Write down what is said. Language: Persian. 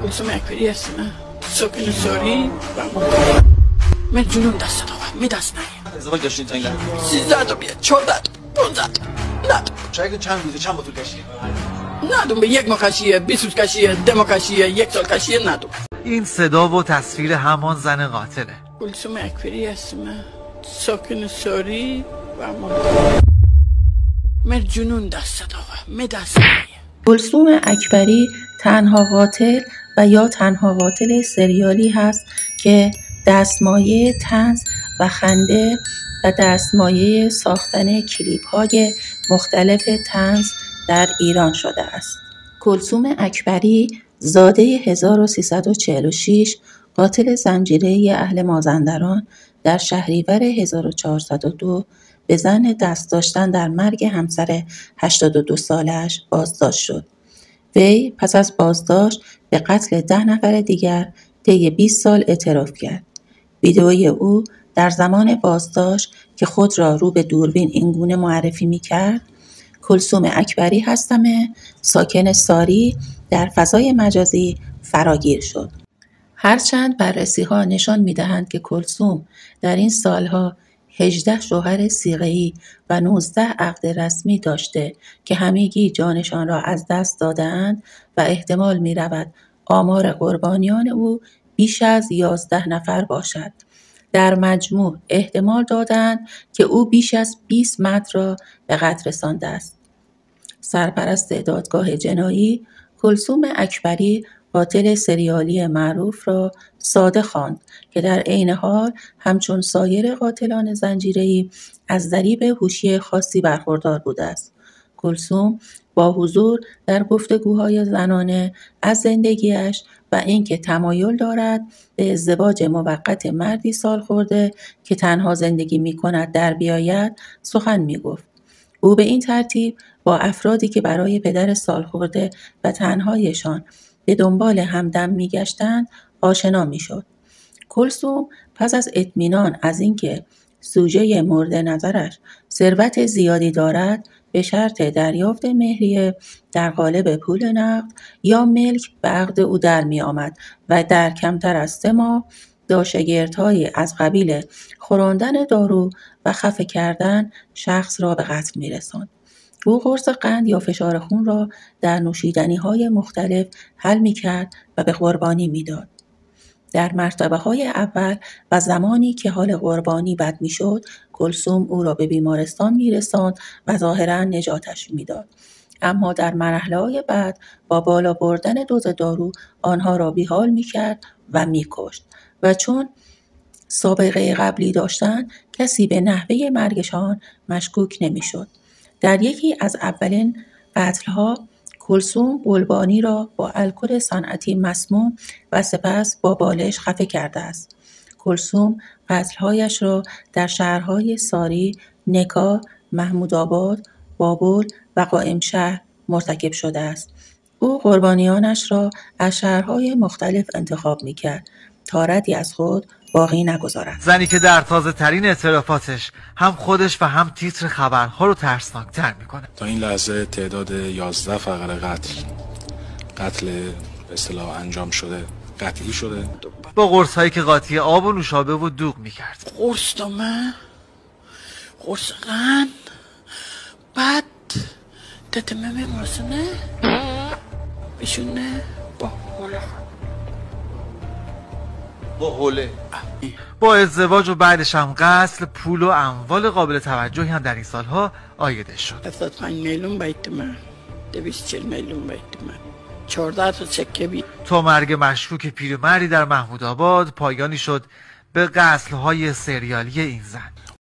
کلثوم اکبری هستم، ساکن ساری و من جنون دست دارم، دست نگیم. ازدواج داشتین تا این لحظه؟ 13 تا بیاد، 14 15 نه. چند روزه چند بطول کشید؟ ندون به 1 ماه کشیه، 20 روز کشیه، 2 ماه کشیه، 1 سال کشیه ندون. این صدا و تصویر همان زن قاتله. کلثوم اکبری هستم، ساکن ساری و من جنون دست دارم، دست نگیم. کلثوم اکبری تنها قاتل و یا تنها قاتل سریالی هست که دستمایه طنز و خنده و دستمایه ساختن کلیپ‌های مختلف طنز در ایران شده است. کلثوم اکبری زاده 1346 قاتل زنجیره‌ای اهل مازندران در شهریور 1402 به ظن دست داشتن در مرگ همسر 82 سالش بازداشت شد. وی پس از بازداشت به قتل 10 نفر دیگر طی 20 سال اعتراف کرد. ویدئوی او در زمان بازداشت که خود را رو به دوربین اینگونه معرفی می‌کرد: کلثوم اکبری هستم، ساکن ساری، در فضای مجازی فراگیر شد. هرچند بررسی‌ها نشان می‌دهند که کلثوم در این سالها 18 شوهر صیغه‌ای و 19 عقد رسمی داشته که همگی جانشان را از دست داده‌اند و احتمال می‌رود آمار قربانیان او بیش از 11 نفر باشد. در مجموع احتمال دادند که او بیش از 20 مرد را به قتل رسانده است. سرپرست دادگاه جنایی کلثوم اکبری قاتل سریالی معروف را ساده خواند که در عین حال همچون سایر قاتلان زنجیره‌ای از ضریب هوشی خاصی برخوردار بوده است. کلثوم با حضور در گفتگوهای زنانه از زندگیش و اینکه تمایل دارد به ازدواج موقت مردی سالخورده که تنها زندگی می‌کند در بیاید سخن می‌گفت. او به این ترتیب با افرادی که برای پدر سالخورده و تنهایشان به دنبال همدم می‌گشتند آشنا می‌شد. کلثوم پس از اطمینان از اینکه زوجه مورد نظرش ثروت زیادی دارد به شرط دریافت مهریه در قالب پول نقد یا ملک به عقد او در می آمد و در کمتر از 3 ماه داشاگردهایی از قبیل خوراندن دارو و خفه کردن شخص را به قتل می رساند. او قرص قند یا فشار خون را در نوشیدنی‌های مختلف حل می کرد و به قربانی می داد. در مرتبه‌های اول و زمانی که حال قربانی بد می‌شد، کلثوم او را به بیمارستان می‌رساند و ظاهراً نجاتش می‌داد. اما در مرحله‌های بعد با بالا بردن دوز دارو آنها را بیحال می‌کرد و می‌کشت و چون سابقه قبلی داشتند کسی به نحوه مرگشان مشکوک نمی‌شد. در یکی از اولین قتل‌ها کلثوم قلبانی را با الکل صنعتی مسموم و سپس با بالش خفه کرده است. کلثوم قتل‌هایش را در شهرهای ساری، نکا، محمودآباد، بابل و قائمشهر مرتکب شده است. او قربانیانش را از شهرهای مختلف انتخاب می‌کرد تا ردی از خود باقی نگذارد. زنی که در تازه ترین اعترافاتش هم خودش و هم تیتر خبرها رو ترسناکتر میکنه. تا این لحظه تعداد 11 فقره قتل به اصطلاح انجام شده قطعی شده، با قرص هایی که قاطی آب و نوشابه و دوغ میکرد. قرص دامه، قرص قند، بعد تتمه میمرسنه بشونه با حوله با ازدواج و بعدش هم قتل، پول و اموال قابل توجهی هم در این سالها عایده شد. 75 میلیون بیت من، 240 میلیون بیت من، 14 تا چکه بی. تا مرگ مشکوک پیرمردی در محمودآباد پایانی شد به قتل‌های سریالی این زن.